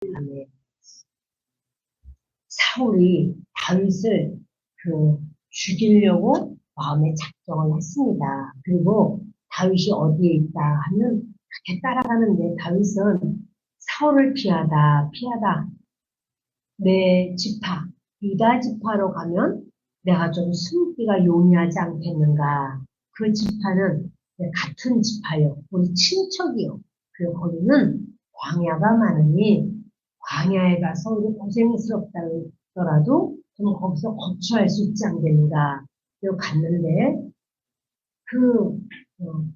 다음에 사울이 다윗을 죽이려고 마음에 작정을 했습니다. 그리고 다윗이 어디에 있다 하면 그렇게 따라가는데 다윗은 사울을 피하다 내 지파 유다 지파로 가면 내가 좀 숨기가 용이하지 않겠는가. 그 지파는 같은 지파요. 우리 친척이요. 그리고 거기는 광야가 많으니 광야에 가서 우리 고생스럽다더라도 좀 거기서 거주할 수 있지 않겠는가. 그리고 갔는데 그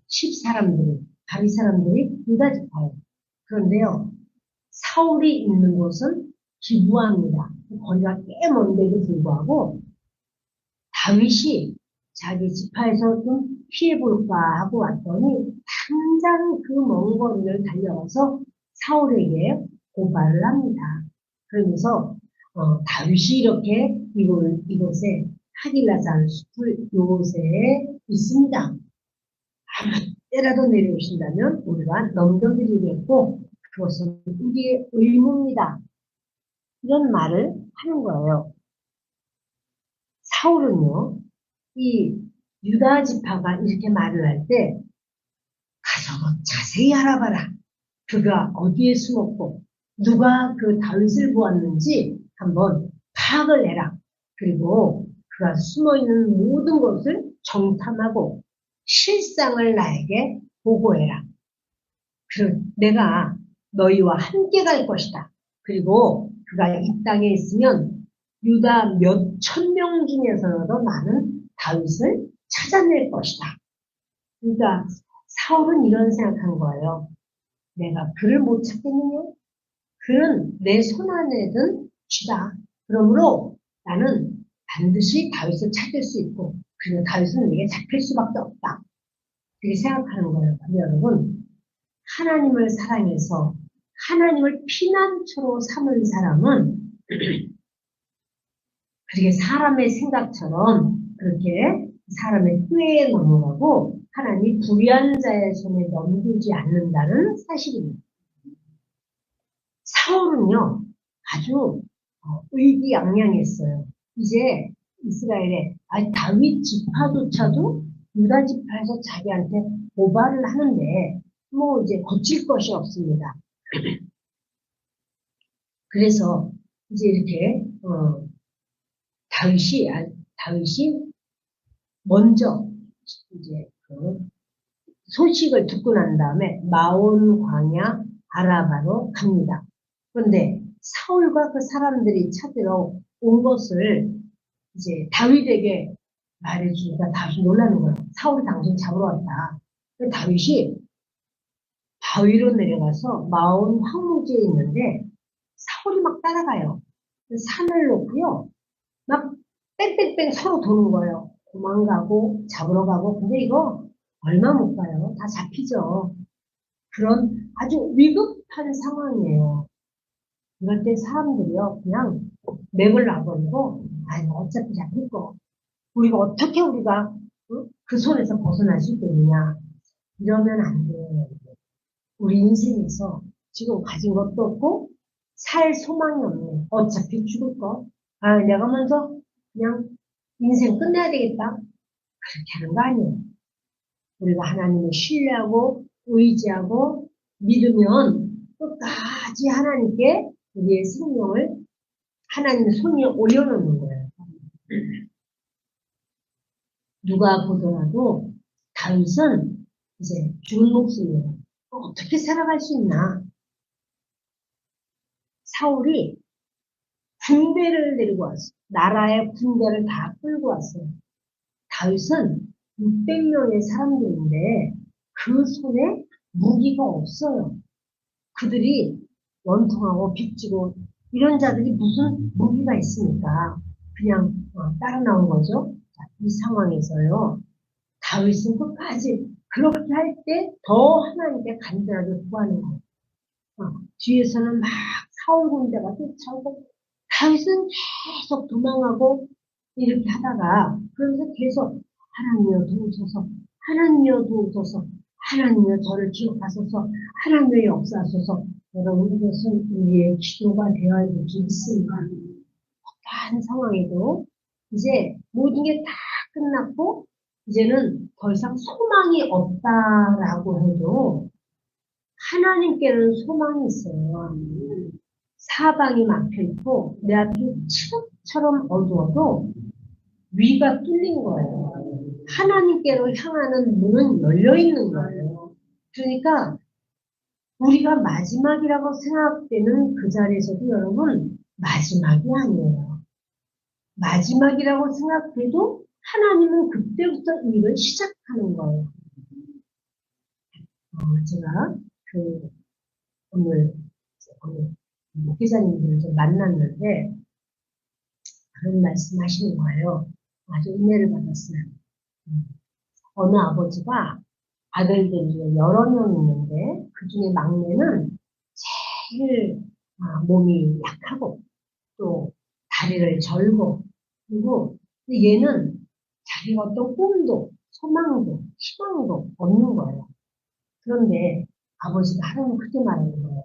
10사람들이 다윗 사람들이 유다 지파예요. 그런데요. 사울이 있는 곳은 기부합니다. 거리가 꽤 먼데도 불구하고 다윗이 자기 지파에서 좀 피해볼까 하고 왔더니 당장 그 먼 거리를 달려가서 사울에게 고발을 합니다. 그러면서 다윗이 이렇게 이곳에 하길라산 숲을 요새 있습니다. 아무 때라도 내려오신다면 우리가 넘겨드리겠고 그것은 우리의 의무입니다. 이런 말을 하는 거예요. 사울은요, 이 유다 지파가 이렇게 말을 할 때 가서 자세히 알아봐라. 그가 어디에 숨었고 누가 그 다윗을 보았는지 한번 파악을 해라. 그리고 그가 숨어있는 모든 것을 정탐하고 실상을 나에게 보고해라. 내가 너희와 함께 갈 것이다. 그리고 그가 이 땅에 있으면 유다 몇 천 명 중에서도 나는 다윗을 찾아낼 것이다. 그러니까 사울은 이런 생각한 거예요. 내가 그를 못 찾겠느냐? 그는 내 손안에 든 쥐다. 그러므로 나는 반드시 다윗을 찾을 수 있고 그리고 다윗은 내게 잡힐 수밖에 없다. 그렇게 생각하는 거예요. 여러분, 하나님을 사랑해서 하나님을 피난처로 삼은 사람은 그렇게 사람의 생각처럼 그렇게 사람의 꾀에 넘어가고 하나님 불의한 자의 손에 넘기지 않는다는 사실입니다. 사울은요 아주 의기양양했어요. 이제 이스라엘에 다윗 지파조차도 유다 지파에서 자기한테 고발을 하는데 뭐 이제 거칠 것이 없습니다. 그래서 이제 이렇게 다윗이 먼저 이제 소식을 듣고 난 다음에 마온 광야 아라바로 갑니다. 그런데 사울과 그 사람들이 찾으러 온 것을 이제 다윗에게 말해주니까 다윗이 놀라는 거예요. 사울이 당신 잡으러 왔다. 다윗이 바위로 내려가서 마온 황무지에 있는데 사울이 막 따라가요. 산을 놓고요. 막 뺑뺑뺑 서로 도는 거예요. 도망가고 잡으러 가고. 근데 이거 얼마 못 가요. 다 잡히죠. 그런 아주 위급한 상황이에요. 이럴 때 사람들이요. 그냥 맥을 놔버리고 어차피 잡힐 거. 우리가 그 손에서 벗어날 수 있겠느냐. 이러면 안 돼요. 우리 인생에서 지금 가진 것도 없고 살 소망이 없네. 어차피 죽을 거. 내가 먼저 그냥 인생 끝내야 되겠다. 그렇게 하는 거 아니에요. 우리가 하나님을 신뢰하고 의지하고 믿으면 끝까지 하나님께 우리의 생명을 하나님 손에 올려놓는 거예요. 누가 보더라도 다윗은 이제 죽은 목숨이에요. 어떻게 살아갈 수 있나? 사울이 군대를 데리고 왔어요. 나라의 군대를 다 끌고 왔어요. 다윗은 600명의 사람들인데 그 손에 무기가 없어요. 그들이 원통하고 빚지고 이런 자들이 무슨 무기가 있습니까? 그냥 따라 나온 거죠. 이 상황에서요. 다윗은 끝까지 그렇게 할 때 더 하나님께 간절하게 구하는 거예요. 뒤에서는 막 사울 군대가 쫓아오고 다윗은 계속 도망하고 이렇게 하다가 그러면서 계속 하나님이여 도우소서 하나님이여 도우소서 하나님이여 저를 기억하소서 하나님의 역사하소서 여러분, 이것은 우리의 기도가 되어야 할 수 있습니다. 어떠한 상황에도 이제 모든 게 다 끝났고 이제는 더 이상 소망이 없다라고 해도 하나님께는 소망이 있어요. 사방이 막혀있고 내 앞이 칠흑처럼 어두워도 위가 뚫린 거예요. 하나님께로 향하는 문은 열려있는 거예요. 그러니까 우리가 마지막이라고 생각되는 그 자리에서도 여러분 마지막이 아니에요. 마지막이라고 생각돼도 하나님은 그때부터 일을 시작하는 거예요. 제가 오늘 목회자님들을 좀 만났는데 그런 말씀 하시는 거예요. 아주 은혜를 받았어요. 어느 아버지가 아들들이 여러 명 있는데 그 중에 막내는 제일 몸이 약하고 또 다리를 절고 그리고 얘는 자기가 어떤 꿈도 소망도 희망도 없는 거예요. 그런데 아버지가 하루는 그렇게 말하는 거예요.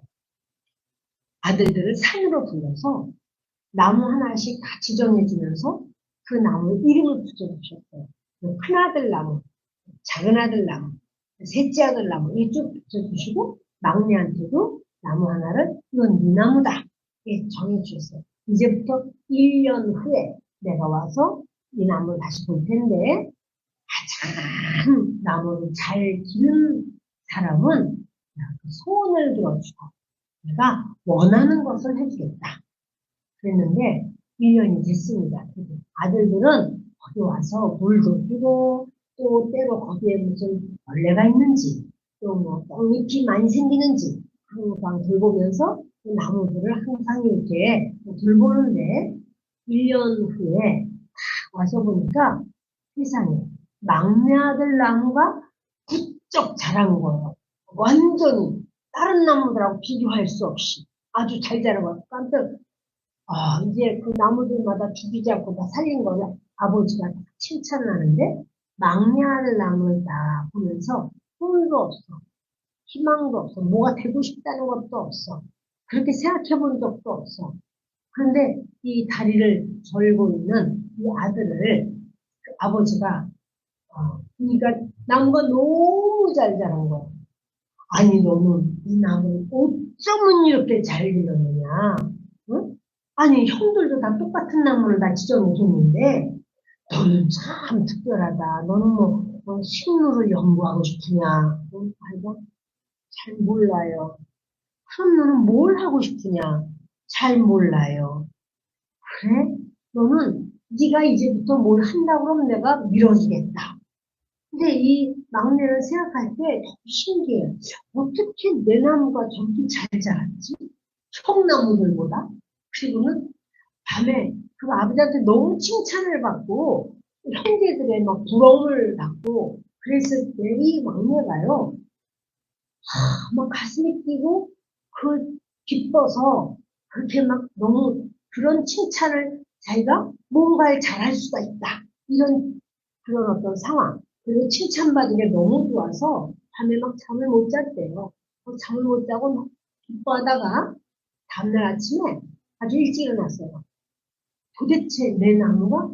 아들들을 산으로 불러서 나무 하나씩 다 지정해 주면서 그 나무에 이름을 붙여주셨어요. 큰아들 나무, 작은아들 나무, 셋째 아들 나무 이쪽 붙여주시고 막내한테도 나무 하나를 이건 네 나무다 이렇게 정해주셨어요. 이제부터 1년 후에 내가 와서 이 나무를 다시 볼 텐데 가장 나무를 잘 기른 사람은 소원을 들어주고 내가 원하는 것을 해주겠다. 그랬는데 1년이 됐습니다. 아들들은 거기 와서 물도 주고 또 때로 거기에 무슨 벌레가 있는지 또 뭐 떡잎이 많이 생기는지 항상 돌보면서 그 나무들을 항상 이렇게 돌보는데 1년 후에 와서 보니까 세상에 막내 아들 나무가 부쩍 자란 거예요. 완전히 다른 나무들하고 비교할 수 없이 아주 잘 자라고 깜짝 이제 그 나무들마다 죽이지 않고 다 살린 거야. 아버지가 칭찬을 하는데 막내 아들 나무를 다 보면서 꿈도 없어. 희망도 없어. 뭐가 되고 싶다는 것도 없어. 그렇게 생각해 본 적도 없어. 그런데 이 다리를 절고 있는 이 아들을 그 아버지가 그러니까 나무가 너무 잘 자란 거야. 아니 너는 이 나무를 어쩌면 이렇게 잘 기르느냐. 응? 아니 형들도 다 똑같은 나무를 다 지정해줬는데 너는 참 특별하다. 너는 뭐 식물을 연구하고 싶으냐. 아이고 잘 몰라요. 그럼 너는 뭘 하고 싶으냐. 잘 몰라요. 그래? 너는 네가 이제부터 뭘 한다고 그러면 내가 밀어주겠다. 근데 이 막내를 생각할 때 신기해요. 어떻게 내 나무가 저렇게 잘 자랐지? 총나무들보다? 그리고는 밤에 그 아버지한테 너무 칭찬을 받고 형제들의 막 부러움을 받고 그랬을 때 이 막내가요. 막 가슴이 뛰고 그 기뻐서 그렇게 막 너무 그런 칭찬을 자기가 뭔가를 잘할 수가 있다. 이런 그런 어떤 상황. 그리고 칭찬받은 게 너무 좋아서 밤에 막 잠을 못 잤대요. 잠을 못 자고 막 기뻐하다가 다음날 아침에 아주 일찍 일어났어요. 도대체 내 나무가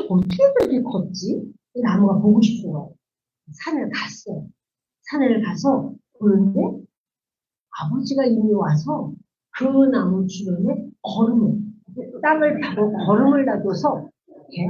어떻게 그렇게 컸지? 이 나무가 보고 싶은 거예요. 산을 갔어요. 산을 가서 보는데 아버지가 이미 와서 그 나무 주변에 땅을 파고 걸음을 놔둬서 이렇게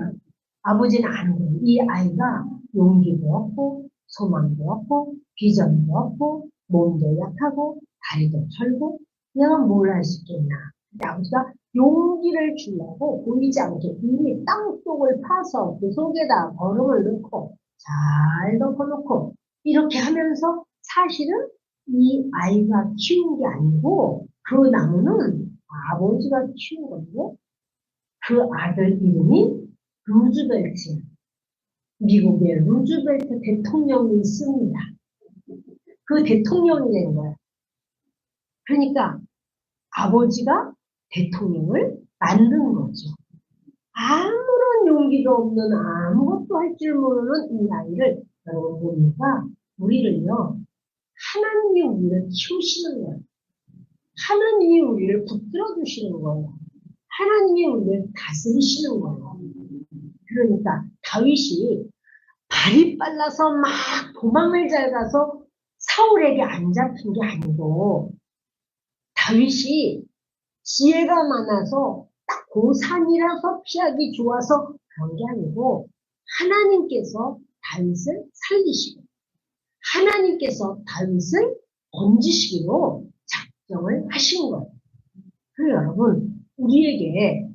아버지는 안 돼. 이 아이가 용기도 없고 소망도 없고 비전도 없고 몸도 약하고 다리도 철고 내가 뭘 할 수 있겠나. 근데 아버지가 용기를 주려고 보이지 않게 이미 땅속을 파서 그 속에다 걸음을 넣고 잘 덮어놓고 이렇게 하면서 사실은 이 아이가 키운 게 아니고 그 나무는 아버지가 키운 건데 그 아들 이름이 루즈벨트. 미국의 루즈벨트 대통령이 있습니다. 그 대통령이 된 거야. 그러니까 아버지가 대통령을 만든 거죠. 아무런 용기도 없는 아무것도 할 줄 모르는 이 아이를 여러분 보니까 우리를요 하나님이 우리를 키우시는 거예요. 하나님이 우리를 붙들어 주시는 거예요. 하나님이 우리를 다스리시는 거예요. 그러니까 다윗이 발이 빨라서 막 도망을 잘 가서 사울에게 안 잡힌 게 아니고 다윗이 지혜가 많아서 딱 그 산이라서 피하기 좋아서 그런 게 아니고 하나님께서 다윗을 살리시고 하나님께서 다윗을 건지시기로 작정을 하신 거예요. 그래서 여러분 우리에게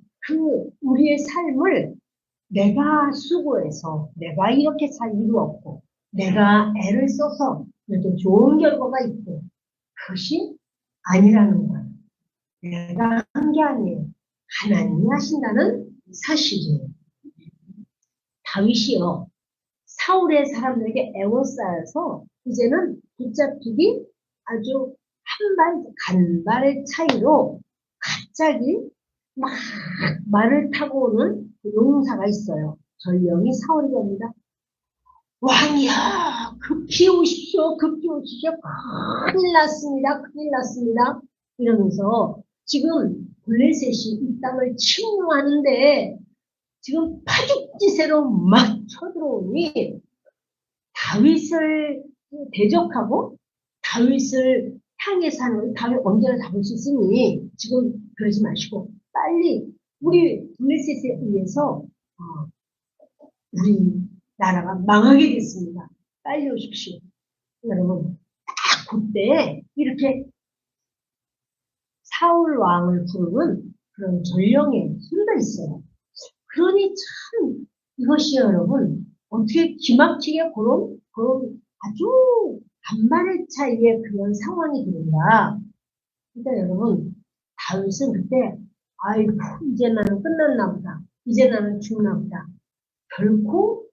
우리의 삶을 내가 수고해서 내가 이렇게 잘 이루었고 내가 애를 써서 그래도 좋은 결과가 있고 그것이 아니라는 거예요. 내가 한 게 아니에요. 하나님이 하신다는 사실이에요. 다윗이요. 사울의 사람들에게 애워싸여서 이제는 붙잡히기 아주 간발의 차이로 갑자기 막 말을 타고 오는 용사가 있어요. 전령이 사울이 됩니다. 왕이야, 급히 오십시오, 급히 오십시오. 큰일 났습니다, 큰일 났습니다. 이러면서 지금 블레셋이 이 땅을 침노하는데 지금 파죽지세로 막 쳐들어오니 다윗을 대적하고 다윗을 향해서 하는 다윗 언제나 잡을 수 있으니 지금 그러지 마시고 빨리 우리 블레셋에 의해서 우리 나라가 망하게 됐습니다. 빨리 오십시오. 여러분 딱 그때 이렇게 사울 왕을 부르는 그런 전령의 소리가 있어요. 그러니 참 이것이 여러분 어떻게 기막히게 그런 아주 간발의 차이의 그런 상황이 되는가. 그러니까 여러분 다윗은 그때 아이고 이제 나는 끝났나 보다. 이제 나는 죽나 보다. 결코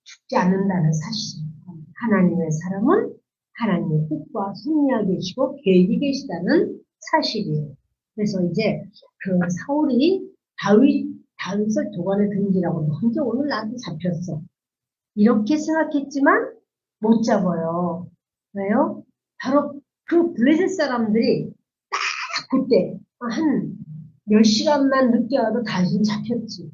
죽지 않는다는 사실. 하나님의 사람은 하나님의 뜻과 섭리하게 계시고 계획이 계시다는 사실이에요. 그래서 이제 그 사울이 다윗을 도관에 던지라고 혼자 오늘 나한테 잡혔어. 이렇게 생각했지만 못 잡아요. 왜요? 바로 그 블레셋 사람들이 딱 그때 한 몇 시간만 늦게 와도 다시 잡혔지.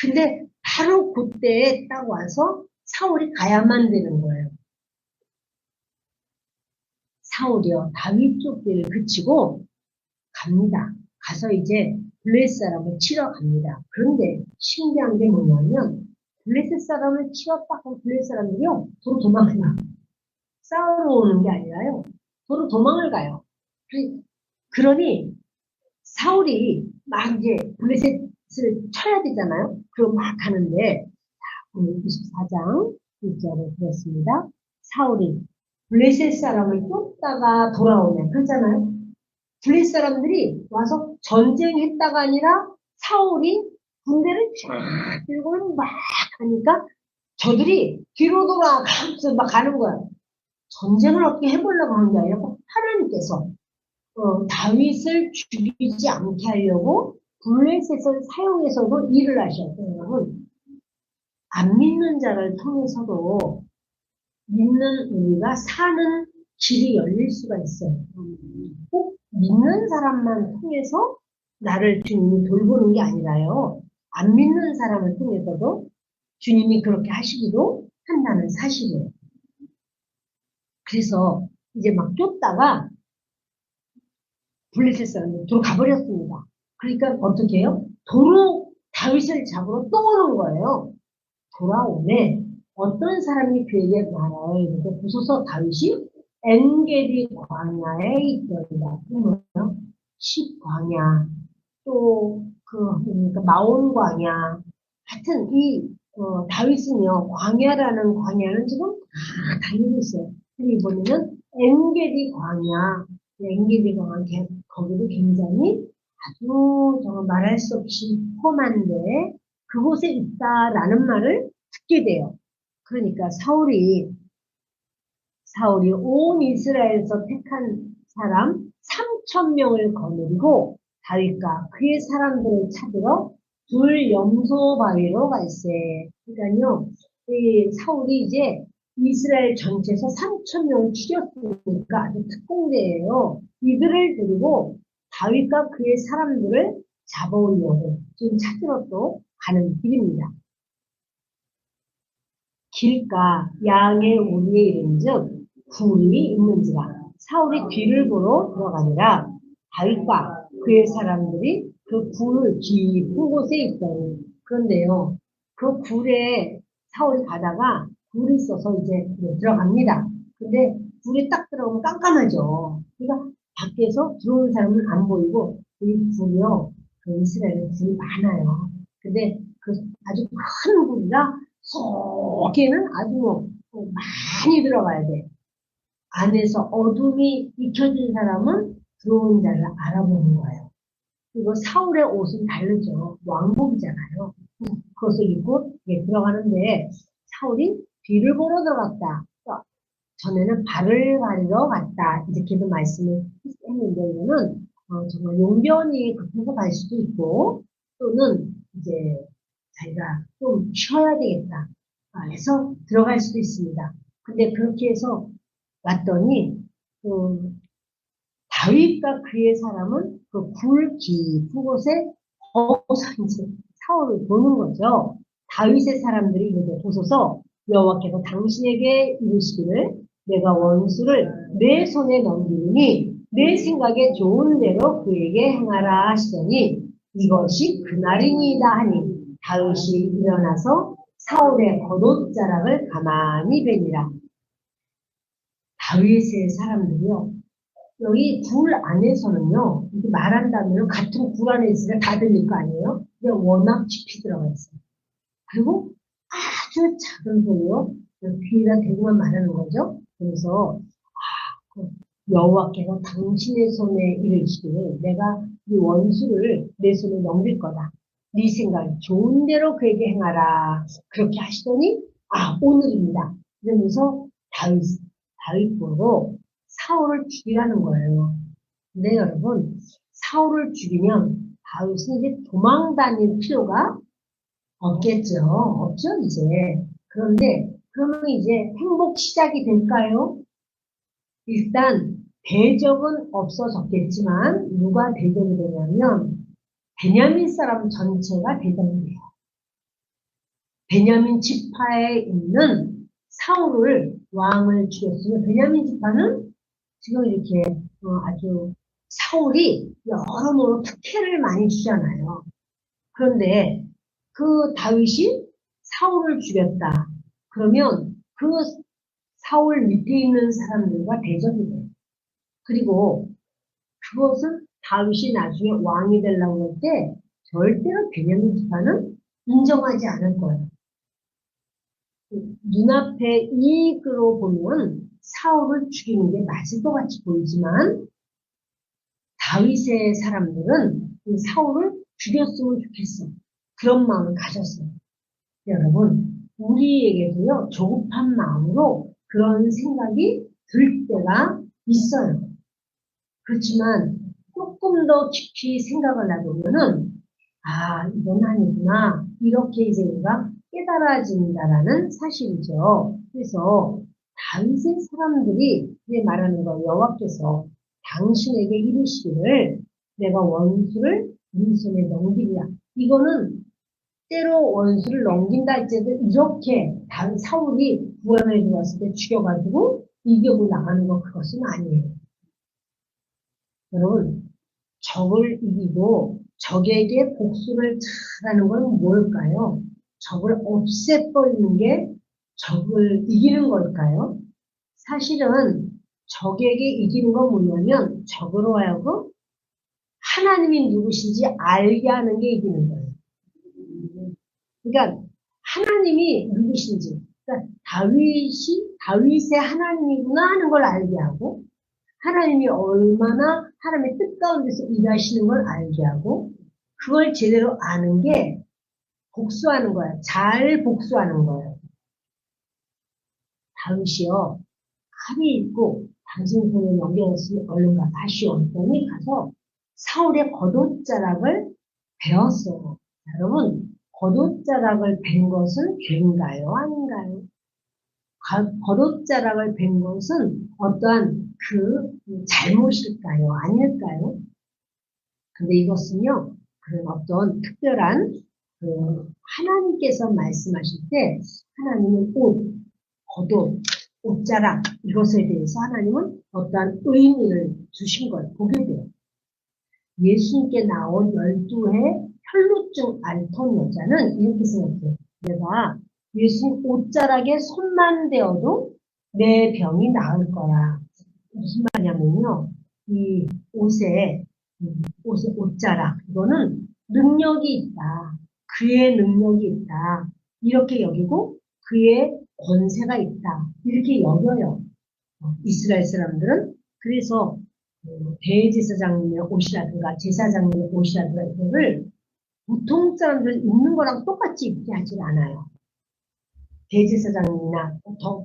근데 바로 그때 딱 와서 사울이 가야만 되는 거예요. 사울이요. 다윗 쫓기를 그치고 갑니다. 가서 이제 블레셋 사람을 치러 갑니다. 그런데 신기한 게 뭐냐면 블레셋 사람을 치렀다고 블레셋 사람들이요. 도로 도망을 가. 싸우러 오는 게 아니라요. 도로 도망을 가요. 그러니 사울이 막 이제 블레셋을 쳐야 되잖아요. 그럼 막 가는데 오늘 24장 1절에 그렇습니다. 사울이 블레셋 사람을 쫓다가 돌아오네. 그렇잖아요. 블레셋 사람들이 와서 전쟁했다가 아니라 사울이 군대를 쫙 들고 막 하니까 저들이 뒤로 돌아가면서 막 가는 거야. 전쟁을 어떻게 해보려고 하는 게 아니라 하나님께서 다윗을 죽이지 않게 하려고 블레셋을 사용해서도 일을 하셨어요. 여러분. 안 믿는 자를 통해서도 믿는 우리가 사는 길이 열릴 수가 있어요. 꼭 믿는 사람만 통해서 나를 주님이 돌보는 게 아니라요. 안 믿는 사람을 통해서도 주님이 그렇게 하시기도 한다는 사실이에요. 그래서 이제 막 쫓다가 블레셋 사람이 도로 가버렸습니다. 그러니까 어떻게 해요? 도로 다윗을 잡으러 또 오는 거예요. 돌아오네. 어떤 사람이 그에게 말하여 이렇게 부서서 다윗이 엔게디 광야에 있더라. 뭐예요? 십광야, 또 그러니까 마온 광야. 하여튼 이 다윗은요 광야라는 광야는 지금 다 다니고 있어요. 근데 이번에는 엔게디 광야, 엔게디 광야 거기도 굉장히 아주 정말 말할 수 없이 험한데 그곳에 있다라는 말을 듣게 돼요. 그러니까 사울이 온 이스라엘에서 택한 사람 3,000명을 거느리고 다윗과 그의 사람들을 찾으러 둘 염소 바위로 갈세. 그러니까요, 이 사울이 이제 이스라엘 전체에서 3천 명을 죽였으니까 아주 특공대예요. 이들을 데리고 다윗과 그의 사람들을 잡아오려고 지금 찾으러 또 가는 길입니다. 길가 양의 우리에 이른즉 굴이 있는지라 사울이 뒤를 보러 들어가니라 다윗과 그의 사람들이 그 굴 깊은 곳에 있더니 그런데요 그 굴에 사울이 가다가 굴이 있어서 이제 들어갑니다. 근데 굴에 딱 들어가면 깜깜하죠. 그러니까 밖에서 들어오는 사람은 안 보이고 이 굴이요 그 이스라엘에 굴이 많아요. 근데 그 아주 큰 굴이라 속에는 아주 많이 들어가야 돼. 안에서 어둠이 익혀진 사람은 들어온 자를 알아보는 거예요. 그리고 사울의 옷은 다르죠. 왕복이잖아요. 그것을 입고 들어가는데 사울이 뒤를 보러 들어갔다. 전에는 발을 가리러 갔다. 이렇게도 말씀을 했는데 이거는 정말 용변이 급해서 갈 수도 있고 또는 이제 자기가 좀 쉬어야 되겠다 해서 들어갈 수도 있습니다. 근데 그렇게 해서 왔더니 다윗과 그의 사람은 그 굴 깊은 곳에 거기서 이제 사울을 보는 거죠. 다윗의 사람들이 이제 보소서 여호와께서 당신에게 이르시기를 내가 원수를 내 손에 넘기니 내 생각에 좋은 대로 그에게 행하라 하시더니 이것이 그날이니이다 하니 다윗이 일어나서 사울의 겉옷자락을 가만히 베니라. 다윗의 사람들이요. 여기 굴 안에서는요. 이렇게 말한다면 같은 굴 안에 있으니까 다 들릴 거 아니에요? 근데 워낙 깊이 들어가 있어요. 그리고 아주 작은 소리요. 귀에다 대고만 말하는 거죠. 그래서 여호와께서 당신의 손에 이르시기를 내가 이 원수를 내 손에 넘길 거다. 네 생각 좋은 대로 그에게 행하라. 그렇게 하시더니 오늘입니다. 그러면서 다윗 보고 사울을 죽이라는 거예요. 근데 여러분 사울을 죽이면 다윗은 이제 도망 다닐 필요가 없겠죠. 없죠 이제. 그런데 그러면 이제 행복 시작이 될까요? 일단 대적은 없어졌겠지만 누가 대적이 되냐면 베냐민 사람 전체가 대적이 돼요. 베냐민 지파에 있는 사울을 왕을 죽였으면 베냐민 지파는 지금 이렇게 아주 사울이 여러모로 특혜를 많이 주잖아요. 그런데 그 다윗이 사울을 죽였다. 그러면 그 사울 밑에 있는 사람들과 대적이 돼요. 그리고 그것은 다윗이 나중에 왕이 되려고 할 때 절대로 베냐민 지파는 인정하지 않을 거예요. 눈앞에 이익으로 보면 사울을 죽이는 게 맞을 것 같이 보이지만 다윗의 사람들은 이 사울을 죽였으면 좋겠어. 그런 마음을 가졌어요. 여러분, 우리에게도요, 조급한 마음으로 그런 생각이 들 때가 있어요. 그렇지만 조금 더 깊이 생각을 해보면은, 이건 아니구나. 이렇게 이제 우리가 깨달아진다라는 사실이죠. 그래서 다윗의 사람들이 이제 말하는 거 여호와께서 당신에게 이르시기를 내가 원수를 네 손에 넘기리라. 이거는 때로 원수를 넘긴다 할지라도 이렇게 사울이 구원을 들어왔을 때 죽여가지고 이기고 나가는 거 그것은 아니에요. 여러분 적을 이기고 적에게 복수를 잘하는 건 뭘까요? 적을 없애버리는 게 적을 이기는 걸까요? 사실은 적에게 이기는 건 뭐냐면 적으로 하여금 하나님이 누구신지 알게 하는 게 이기는 거예요. 그러니까 하나님이 누구신지, 그러니까 다윗의 하나님이구나 하는 걸 알게 하고 하나님이 얼마나 하나님의 뜻 가운데서 일하시는 걸 알게 하고 그걸 제대로 아는 게 복수하는 거야. 잘 복수하는 거예요. 다윗이요. 칼이 있고 당신 손에 넘겨졌으니 얼른 가서 하시오. 그랬더니 가서 사울의 겉옷자락을 베었어요. 여러분 겉옷자락을 벤 것은 죄인가요? 아닌가요? 겉옷자락을 벤 것은 어떠한 잘못일까요? 아닐까요? 근데 이것은요, 그런 어떤 특별한 하나님께서 말씀하실 때 하나님은 겉옷, 옷자락 이것에 대해서 하나님은 어떠한 의미를 주신 걸 보게 돼요. 예수님께 나온 12해 혈루증 앓던 여자는 이렇게 생각해요. 내가 예수님 옷자락에 손만 대어도 내 병이 나을 거야. 무슨 말이냐면요. 이 옷자락, 이거는 능력이 있다. 그의 능력이 있다. 이렇게 여기고 그의 권세가 있다. 이렇게 여겨요. 이스라엘 사람들은. 그래서 대제사장님의 옷이라든가 제사장님의 옷이라든가 이거를 보통 사람들 입는 거랑 똑같이 입게 하질 않아요. 대제사장님이나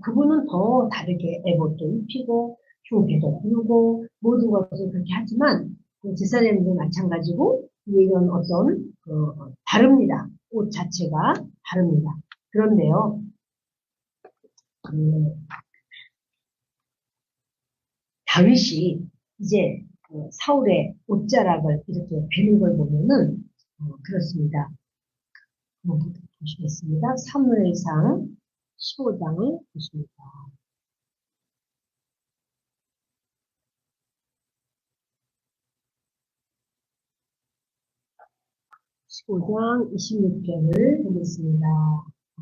그분은 더 다르게 에봇도 입히고 흉패도 부르고 모든 것을 그렇게 하지만 제사장님도 마찬가지고 이런 어떤 다릅니다. 옷 자체가 다릅니다. 그런데요. 다윗이 이제 사울의 옷자락을 이렇게 베는 걸 보면은 그렇습니다. 보시겠습니다. 사무엘상 15장을 보십니다. 15장 26절을 보겠습니다.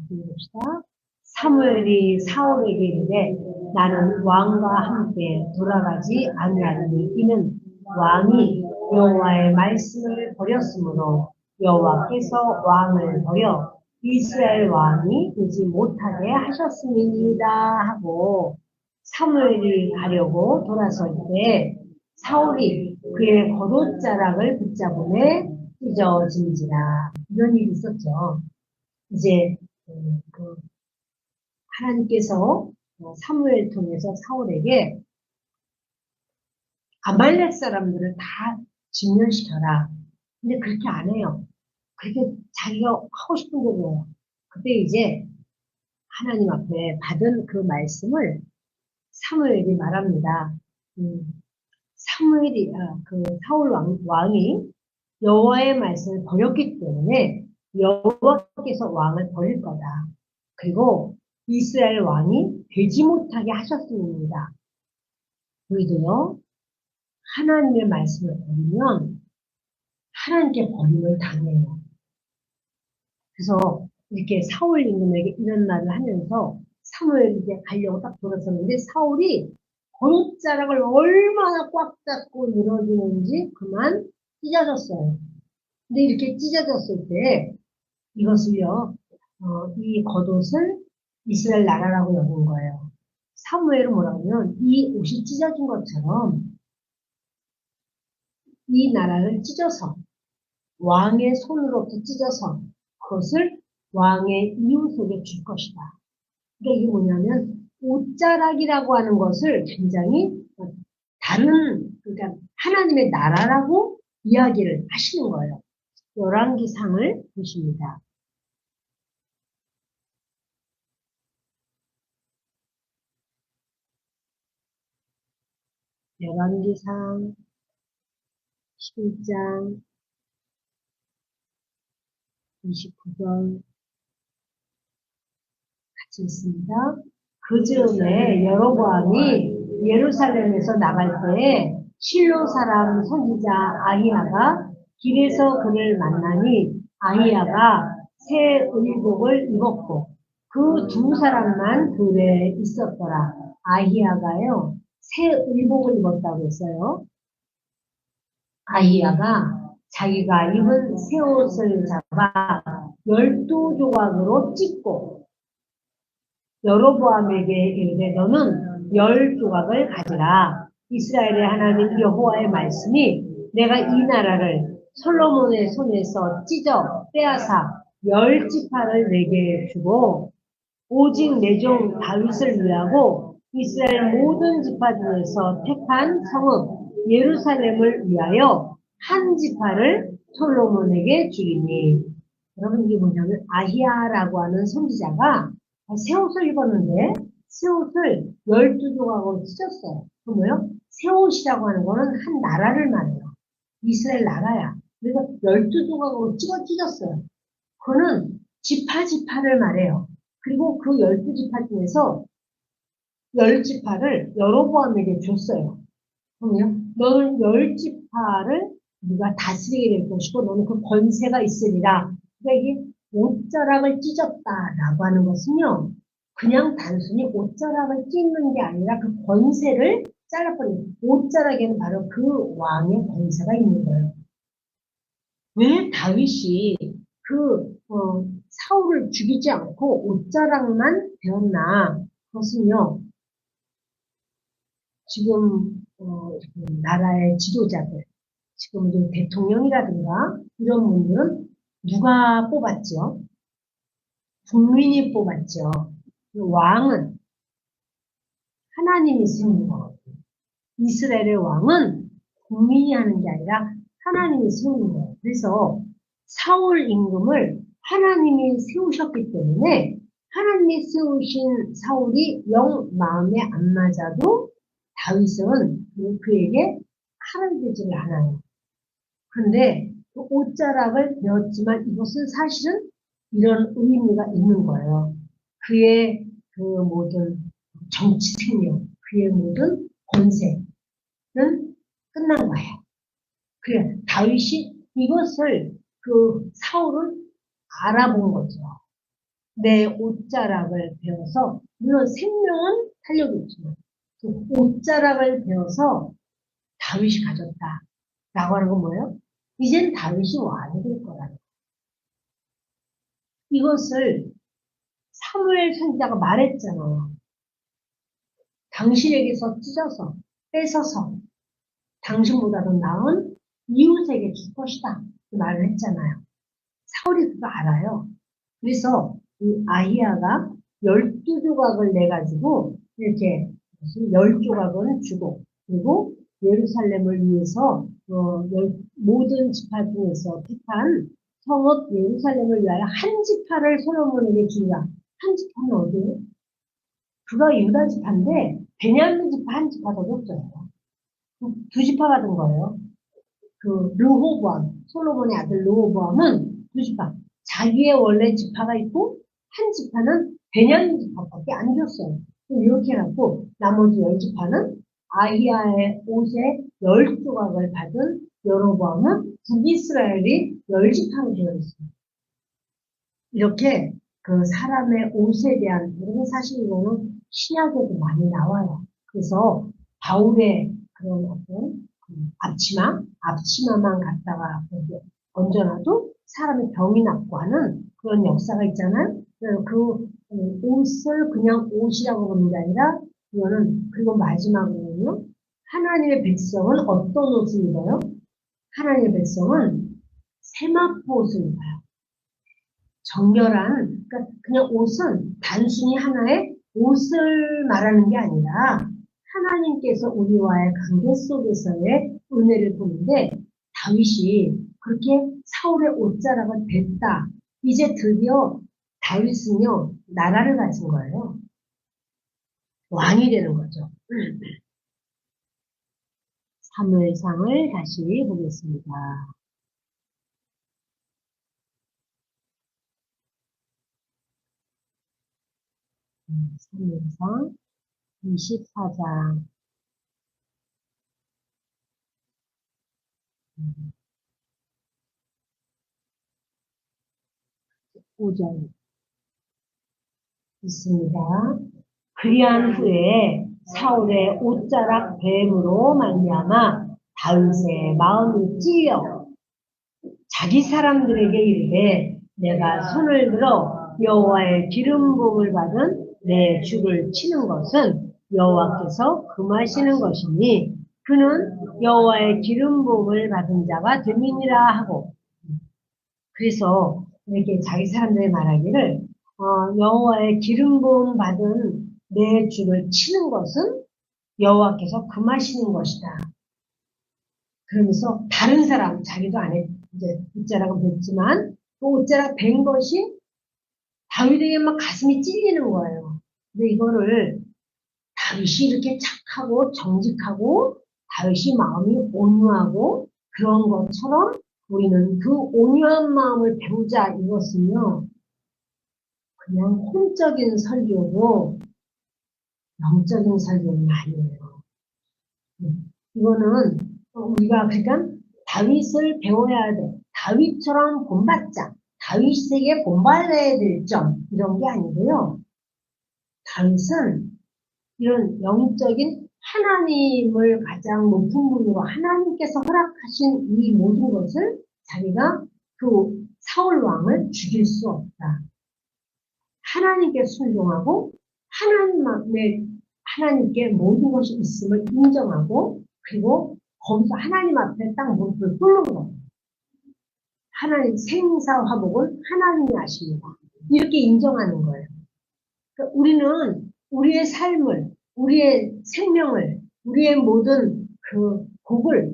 봅시다. 사무엘이 사울에게 이르되 나는 왕과 함께 돌아가지 아니하리니 이는 왕이 여호와의 말씀을 버렸으므로 여호와께서 왕을 버려 이스라엘 왕이 되지 못하게 하셨음이니이다 하고 사무엘이 가려고 돌아설 때 사울이 그의 겉옷자락을 붙잡음에 찢어진지라 이런 일이 있었죠. 이제 하나님께서 사무엘 통해서 사울에게 아말렉 사람들을 다 진멸시켜라. 근데 그렇게 안 해요. 그렇게 자기가 하고 싶은 대로 해요. 그때 이제 하나님 앞에 받은 그 말씀을 사무엘이 말합니다. 사울 왕이 여호와의 말씀을 버렸기 때문에 여호와께서 왕을 버릴 거다. 그리고 이스라엘 왕이 되지 못하게 하셨습니다. 우리도요, 하나님의 말씀을 버리면 하나님께 버림을 당해요. 그래서 이렇게 사울 임금에게 이런 말을 하면서 사무엘에게 가려고 딱 돌아섰는데 사울이 겉자락을 얼마나 꽉 잡고 늘어지는지 그만 찢어졌어요. 근데 이렇게 찢어졌을 때 이것을요, 이 겉옷을 이스라엘 나라라고 여긴 거예요. 사무엘은 뭐라고 하면 이 옷이 찢어진 것처럼 이 나라를 찢어서 왕의 손으로부터 찢어서 그것을 왕의 이웃에게 줄 것이다. 그러니까 이게 뭐냐면 옷자락이라고 하는 것을 굉장히 다른 그러니까 하나님의 나라라고 이야기를 하시는 거예요. 열왕기상을 보십니다. 열왕기상 11장 29절 같이 있습니다. 그 즈음에 여로보암이 예루살렘에서 나갈 때에 실로 사람 선지자 아히야가 길에서 그를 만나니 아히야가 새 의복을 입었고 그 두 사람만 들에 있었더라. 아히야가요 새 의복을 입었다고 했어요. 아히야가 자기가 입은 새 옷을 잡아 12조각으로 찢고 여로보암에게 이르되 너는 10조각을 가지라. 이스라엘의 하나님 여호와의 말씀이 내가 이 나라를 솔로몬의 손에서 찢어 빼앗아 10지파를 내게 주고 오직 내 종 다윗을 위하고 이스라엘 모든 지파 중에서 택한 성읍 예루살렘을 위하여 한 지파를 솔로몬에게 주리니. 여러분 이게 뭐냐면 아히야라고 하는 선지자가 새 옷을 입었는데 새 옷을 12조각으로 찢었어요. 그 뭐요? 새 옷이라고 하는 거는 한 나라를 말해요. 이스라엘 나라야. 그래서 12조각으로 찢었어요. 그거는 지파를 말해요. 그리고 그 12지파 중에서 10지파를 여로보암에게 줬어요. 그러면 너는 10지파를 네가 다스리게 될 것이고 너는 그 권세가 있으리라. 그러니까 이게 옷자락을 찢었다라고 하는 것은요. 그냥 단순히 옷자락을 찢는 게 아니라 그 권세를 잘라버리는 옷자락에는 바로 그 왕의 권세가 있는 거예요. 왜 다윗이 사울을 죽이지 않고 옷자락만 베었나? 그것은요, 지금, 나라의 지도자들, 지금 이제 대통령이라든가 이런 분들은 누가 뽑았죠? 국민이 뽑았죠. 왕은 하나님이 세우는 거거든요. 이스라엘의 왕은 국민이 하는 게 아니라 하나님이 세우는 거예요. 그래서 사울 임금을 하나님이 세우셨기 때문에 하나님이 세우신 사울이 영 마음에 안 맞아도 다윗은 그에게 칼을 대지를 않아요. 그런데 그 옷자락을 베었지만 이것은 사실은 이런 의미가 있는 거예요. 그의 그 모든 정치 생명, 그의 모든 권세는 끝난 거예요. 그래, 다윗이 이것을 사울은 알아본 거죠. 내 옷자락을 베어서, 물론 생명은 살려줬지만, 그 옷자락을 베어서 다윗이 가졌다. 라고 하는 건 뭐예요? 이젠 다윗이 왕이 될 거라는. 이것을 사무엘 선지자가 말했잖아요. 당신에게서 찢어서, 뺏어서, 당신보다도 나은 이웃에게 줄 것이다. 그 말을 했잖아요. 사울이 그거 알아요. 그래서 이 아히야가 12조각을 내가지고 이렇게 10조각은 주고 그리고 예루살렘을 위해서 모든 지파 중에서 택한 성읍 예루살렘을 위하여 한 지파를 솔로몬에게 주라. 한 지파는 어디예요? 그가 유다 지파인데 베냐민 지파 한 지파도 없어요. 두 지파가 된 거예요. 르호보암, 솔로몬의 아들 르호보암은 두 지파. 자기의 원래 지파가 있고 한 지파는 베냐민 지파밖에 안 줬어요. 이렇게 해갖고 나머지 10지파는 아히야의 옷에 10조각을 받은 여로보암은 북이스라엘이 10지파로 되어 있습니다. 이렇게 그 사람의 옷에 대한 사실 이거는 신약에도 많이 나와요. 그래서 바울의 그런 어떤 앞치마만 갖다가 얹어놔도 사람이 병이 낫고 하는 그런 역사가 있잖아요. 그 옷을 그냥 옷이라고 보는 게 아니라 그리고 마지막으로는요. 하나님의 백성은 어떤 옷을 입어요? 하나님의 백성은 세마포 옷을 입어요. 정결한, 그러니까 그냥 옷은 단순히 하나의 옷을 말하는 게 아니라 하나님께서 우리와의 관계 속에서의 은혜를 보는데 다윗이 그렇게 사울의 옷자락을 뱉다. 이제 드디어 다윗은요 나라를 가진 거예요. 왕이 되는 거죠. 사무엘상을 다시 보겠습니다. 사무엘상 24장 5절 있습니다. 그리한 후에 사울의 옷자락 뱀으로 말미암아 다윗의 마음이 찔려 자기 사람들에게 이르되 내가 손을 들어 여호와의 기름 부음을 받은 내 주를 치는 것은 여호와께서 금하시는 것이니 그는 여호와의 기름 부음을 받은 자가 됨이니라 하고 그래서 이렇게 자기 사람들이 말하기를 여호와의 기름 부음 받은 내 주를 치는 것은 여호와께서 금하시는 것이다. 그러면서 다른 사람 자기도 안 했, 이제 옷자락은 뱉지만 그 옷자락 벤 것이 다윗에게 막 가슴이 찔리는 거예요. 근데 이거를 다윗이 이렇게 착하고 정직하고 다윗이 마음이 온유하고 그런 것처럼 우리는 그 온유한 마음을 배우자 이것은요. 그냥 홈적인 설교고 영적인 설교는 아니에요. 이거는 우리가 그러니까 다윗을 배워야 돼. 다윗처럼 본받자. 다윗에게 본받아야 될 점 이런 게 아니고요. 다윗은 이런 영적인 하나님을 가장 높은 분으로 하나님께서 허락하신 이 모든 것을 자기가 그 사울 왕을 죽일 수 없다. 하나님께 순종하고 하나님께 모든 것이 있음을 인정하고 그리고 거기서 하나님 앞에 딱 무릎을 꿇는 거예요. 하나님 생사화복은 하나님이 하십니다. 이렇게 인정하는 거예요. 그러니까 우리는 우리의 삶을, 우리의 생명을, 우리의 모든 그 복을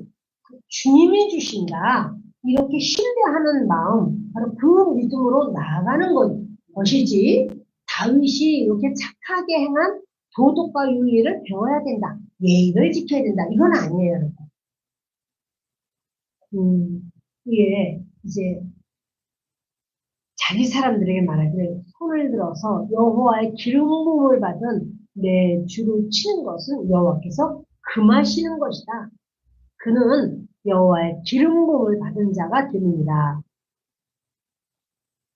주님이 주신다. 이렇게 신뢰하는 마음, 바로 그 믿음으로 나아가는 것이지 다윗이 이렇게 착하게 행한 도덕과 윤리를 배워야 된다. 예의를 지켜야 된다. 이건 아니에요, 여러분. 이게 이제 자기 사람들에게 말하기를 손을 들어서 여호와의 기름 부음을 받은 내 주를 치는 것은 여호와께서 금하시는 것이다. 그는 여호와의 기름 부음을 받은 자가 됩니다.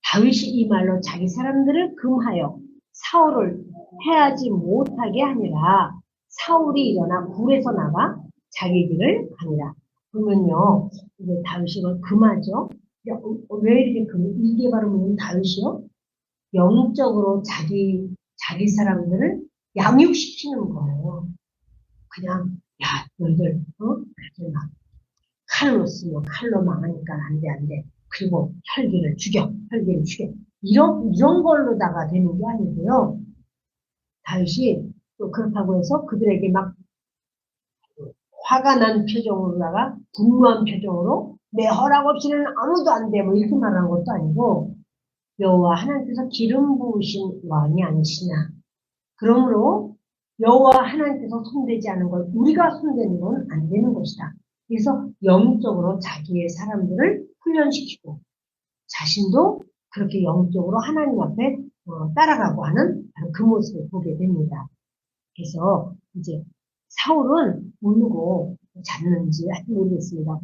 다윗이 이 말로 자기 사람들을 금하여 사울을 해하지 못하게 하니라. 사울이 일어나 굴에서 나가 자기 길을 가니라. 그러면요, 이제 다윗이 이걸 금하죠. 왜 이렇게 이게 바로 뭐냐면 다윗이요? 영적으로 자기 사람들을 양육시키는 거예요. 그냥, 야, 너희들, 그렇게 막, 칼로 쓰면 칼로 망하니까 안 돼. 그리고 혈기를 죽여. 이런 걸로다가 되는 게 아니고요. 다윗이 또 그렇다고 해서 그들에게 막 화가 난 표정으로다가 분노한 표정으로 내 허락 없이는 아무도 안 돼. 뭐 이렇게 말하는 것도 아니고 여호와 하나님께서 기름 부으신 왕이 아니시냐. 그러므로 여호와 하나님께서 손대지 않은 걸 우리가 손대는 건 안 되는 것이다. 그래서 영적으로 자기의 사람들을 훈련시키고 자신도 그렇게 영적으로 하나님 앞에 따라가고 하는 그 모습을 보게 됩니다. 그래서 이제 사울은 울고 잤는지 모르겠습니다.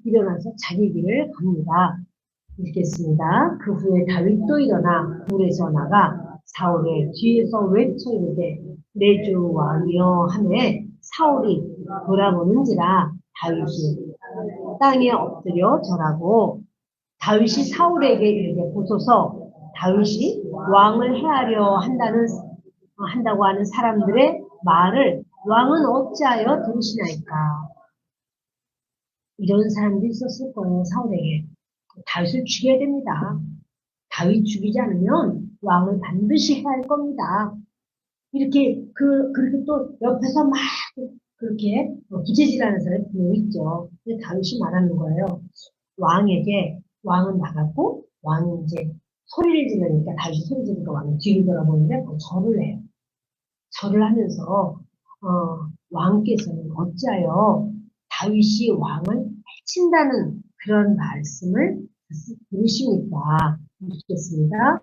일어나서 자기 길을 갑니다. 읽겠습니다. 그 후에 다윗도 일어나 굴에서 나가 사울의 뒤에서 외쳐 이르되 내 주 왕이여 하매 사울이 돌아보는지라 다윗이 땅에 엎드려 절하고 다윗이 사울에게 이르되 보소서 다윗이 왕을 해하려 한다고 하는 사람들의 말을 왕은 어찌하여 들으시나이까. 이런 사람도 있었을 거예요. 사울에게. 다윗을 죽여야 됩니다. 다윗 죽이지 않으면 왕을 반드시 해야 할 겁니다. 이렇게 그렇게 또 옆에서 막 그렇게 부채질하는 사람이 분명 있죠. 근데 다윗이 말하는 거예요. 왕은 나갔고 왕이 이제 소리를 지르니까 다윗이 소리 지르니까 왕이 뒤를 돌아보는데 절을 해요. 절을 하면서 왕께서는 어찌하여 다윗이 왕을 해친다는 그런 말씀을 들으십니까? 읽겠습니다.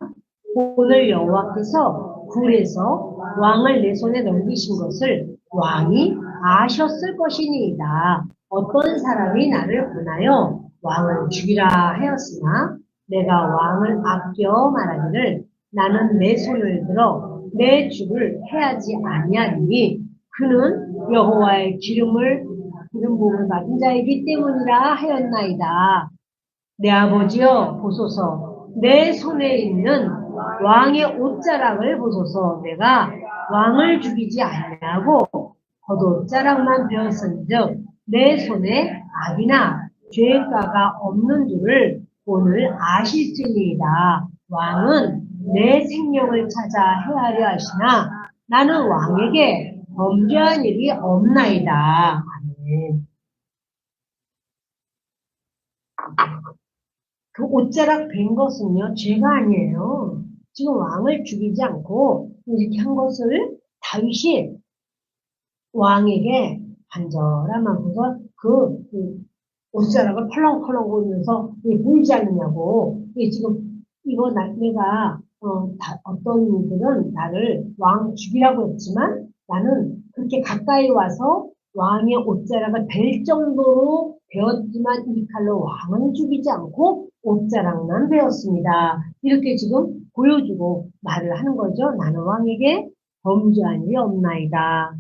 오늘 여호와께서 굴에서 왕을 내 손에 넘기신 것을 왕이 아셨을 것이니이다. 어떤 사람이 나를 권하여 왕을 죽이라 하였으나 내가 왕을 아껴 말하기를 나는 내 손을 들어 내 주를 해하지 아니하니 그는 여호와의 기름 부음을 받은 자이기 때문이라 하였나이다. 내 아버지여 보소서 내 손에 있는 왕의 옷자락을 보소서. 내가 왕을 죽이지 아니하고 겉옷자락만 베었은즉 내 손에 악이나 죄가가 없는 줄을 오늘 아실지니이다. 왕은 내 생명을 찾아 해하려 하시나 나는 왕에게 범죄한 일이 없나이다. 아멘. 그 옷자락 벤 것은요, 죄가 아니에요. 지금 왕을 죽이지 않고 이렇게 한 것을 다윗이 왕에게 간절하면서 그 옷자락을 펄렁펄렁 보면서 왜 보이지 않느냐고. 이게 지금 이거 내가 어떤 이들은 나를 왕 죽이라고 했지만 나는 그렇게 가까이 와서 왕의 옷자락을 벨 정도로 베었지만 이 칼로 왕은 죽이지 않고 옷자락만 베었습니다. 이렇게 지금 보여주고 말을 하는 거죠. 나는 왕에게 범죄한 일이 없나이다.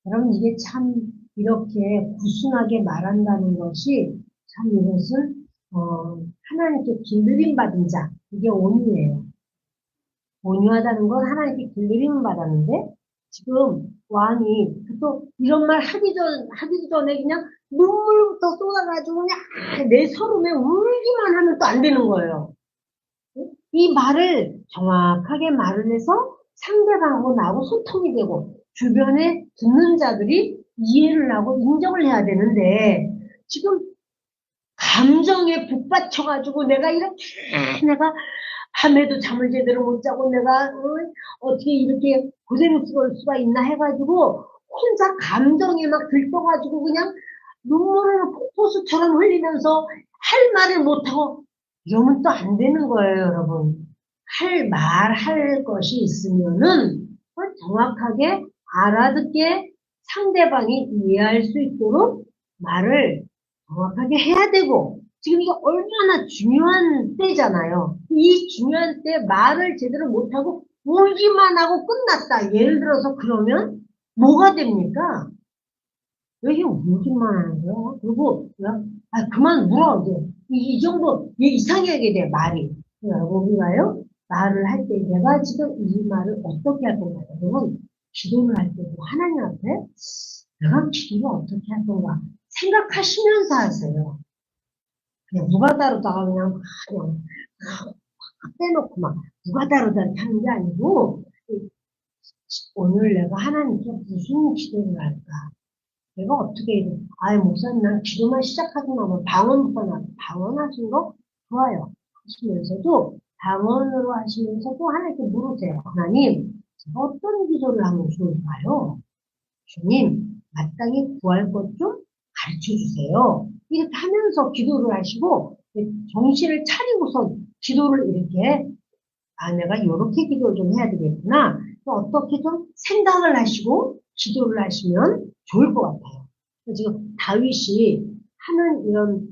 여러분 이게 참 이렇게 구순하게 말한다는 것이 참 이것은 하나님께 길들임 받은 자 이게 온유예요. 온유하다는 건 하나님께 길들임 받았는데 지금 왕이 또 이런 말 하기도 전에 그냥 눈물부터 쏟아가지고 그냥 내 서름에 울기만 하면 또 안 되는 거예요. 이 말을 정확하게 말을 해서 상대방하고 나하고 소통이 되고 주변에 듣는 자들이 이해를 하고 인정을 해야 되는데 지금 감정에 북받쳐가지고 내가 밤에도 잠을 제대로 못 자고 내가 어떻게 이렇게 고생스러울 수가 있나 해가지고 혼자 감정에 막 들떠가지고 그냥 눈물을 폭포수처럼 흘리면서 할 말을 못하고 이러면 또 안 되는 거예요, 여러분. 할 것이 있으면은 정확하게 알아듣게 상대방이 이해할 수 있도록 말을 정확하게 해야 되고 지금 이게 얼마나 중요한 때잖아요. 이 중요한 때 말을 제대로 못하고 울기만 하고 끝났다. 예를 들어서 그러면 뭐가 됩니까? 왜 이렇게 울기만 하는 거야? 그리고 그만 울어 이제 이 정도 이상하게 돼 말이. 여러분 우리가요 말을 할 때 내가 지금 이 말을 어떻게 할 건가? 여러분 기도를 할 때도 하나님 앞에 내가 기도를 어떻게 할 건가 생각하시면서 하세요. 그냥 누가 다루다가 그냥 빼놓고 막 누가 다루다 하는 게 아니고 오늘 내가 하나님께 무슨 기도를 할까? 내가 어떻게 해야 돼? 아유 목사님 난 기도만 시작하고 나면 방언부터 나고 방언하신 거 좋아요. 하시면서도 방언으로 하시면서도 하나님께 물으세요. 하나님 제가 어떤 기도를 하면 좋을까요? 주님 마땅히 구할 것 좀 가르쳐 주세요. 이렇게 하면서 기도를 하시고 정신을 차리고서 기도를 이렇게 내가 이렇게 기도를 좀 해야 되겠구나. 또 어떻게 좀 생각을 하시고 기도를 하시면 좋을 것 같아요. 지금 다윗이 하는 이런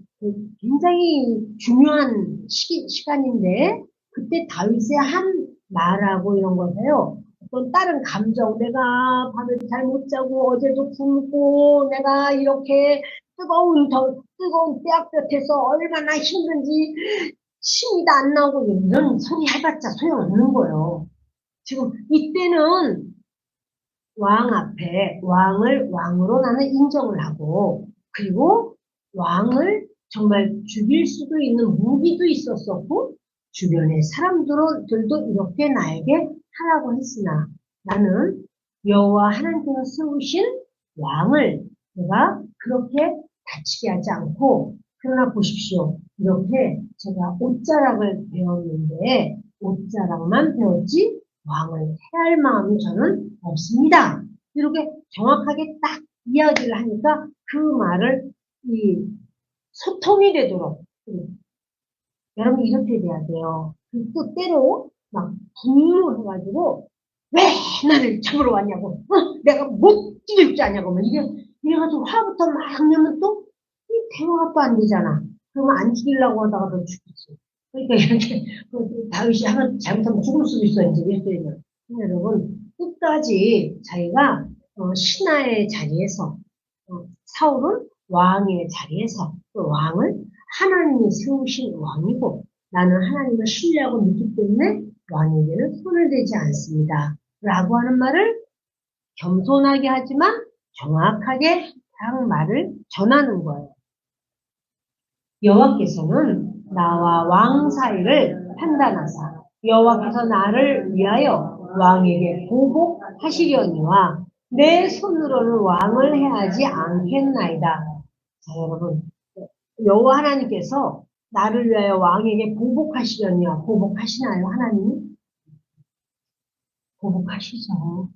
굉장히 중요한 시간인데 그때 다윗의 한 말하고 이런 거세요. 어떤 다른 감정, 내가 밤에도 잘 못 자고 어제도 굶고 내가 이렇게 뜨거운 뼈아볕에서 얼마나 힘든지 침이 다 안 나오고 이런 소리 해봤자 소용없는 거예요. 지금 이때는 왕 앞에 왕을 왕으로 나는 인정을 하고 그리고 왕을 정말 죽일 수도 있는 무기도 있었었고 주변의 사람들도 이렇게 나에게 하라고 했으나 나는 여호와 하나님께서 세우신 왕을 내가 그렇게 다치게 하지 않고 그러나 보십시오. 이렇게 제가 옷자락을 배웠는데 옷자락만 배웠지 왕을 해할 마음이 저는 없습니다. 이렇게 정확하게 딱 이야기를 하니까 그 말을 소통이 되도록 여러분 이렇게 돼야 돼요. 또 때로 막 분노를 해가지고 왜 나를 잡으러 왔냐고 내가 못 죽일 줄 아냐고 막 이래가지고 화부터 막 내면 또 이 대화가 또 안 되잖아. 그러면 안 죽이려고 하다가 더 죽이지. 그러니까 이렇게 다윗이 하나 잘못하면 죽을 수도 있어 이제 이랬더니 여러분 끝까지 자기가 신하의 자리에서 사울은 왕의 자리에서 또 왕을 하나님이 세우신 왕이고 나는 하나님을 신뢰하고 믿기 때문에 왕에게는 손을 대지 않습니다. 라고 하는 말을 겸손하게 하지만 정확하게 딱 말을 전하는 거예요. 여호와께서는 나와 왕 사이를 판단하사 여호와께서 나를 위하여 왕에게 보복하시려니와 내 손으로는 왕을 해하지 않겠나이다. 자, 여러분 여호와 하나님께서 나를 위하여 왕에게 보복하시려니와 보복하시나요? 하나님? 보복하시죠.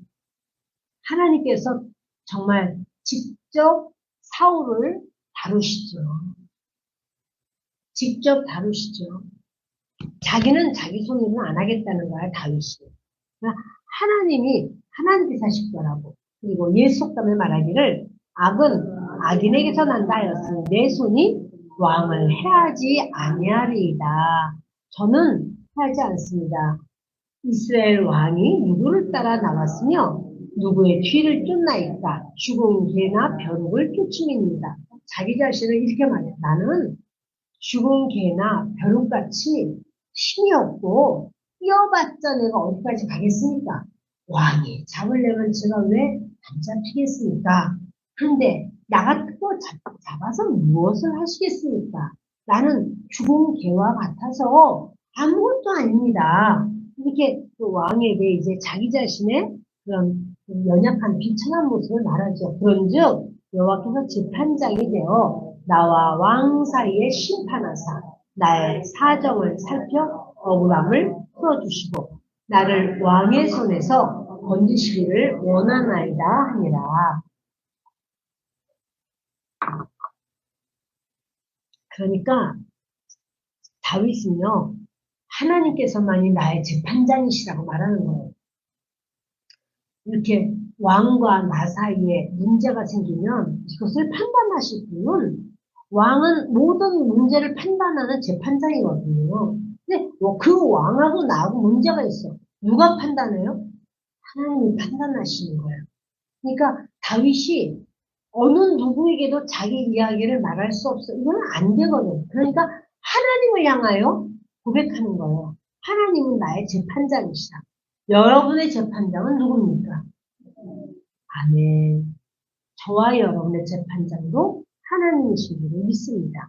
하나님께서 정말 직접 사울을 다루시죠. 직접 다루시죠. 자기는 자기 손으로는 안 하겠다는 거야, 다윗이. 그러니까 하나님께 사실 거라고. 그리고 예속담에 말하기를 악은 악인에게서 난다 하였으니 내 손이 왕을 해하지 아니하리이다. 저는 하지 않습니다. 이스라엘 왕이 누구를 따라 나왔으며 누구의 뒤를 쫓나이까 죽은 개나 벼룩을 쫓음입니다. 자기 자신을 이렇게 말해요. 나는 죽은 개나 벼룩같이 힘이 없고 뛰어봤자 내가 어디까지 가겠습니까? 왕이 잡으려면 제가 왜 안 잡히겠습니까? 그런데 나 같은 거 잡아서 무엇을 하시겠습니까? 나는 죽은 개와 같아서 아무것도 아닙니다. 이렇게 그 왕에게 이제 자기 자신의 그런 연약한 비천한 모습을 말하죠. 그런즉 여호와께서 재판장이 되어 나와 왕 사이에 심판하사 나의 사정을 살펴 억울함을 풀어주시고 나를 왕의 손에서 건지시기를 원하나이다 하니라. 그러니까 다윗은요, 하나님께서만이 나의 재판장이시라고 말하는 거예요. 이렇게 왕과 나 사이에 문제가 생기면 이것을 판단하실 분은 왕은 모든 문제를 판단하는 재판장이거든요. 근데 그 왕하고 나하고 문제가 있어. 누가 판단해요? 하나님이 판단하시는 거예요. 그러니까 다윗이 어느 누구에게도 자기 이야기를 말할 수 없어. 이건 안 되거든. 그러니까 하나님을 향하여 고백하는 거예요. 하나님은 나의 재판장이시다. 여러분의 재판장은 누굽니까? 아멘. 저와 여러분의 재판장도 하나님이신 줄을 믿습니다.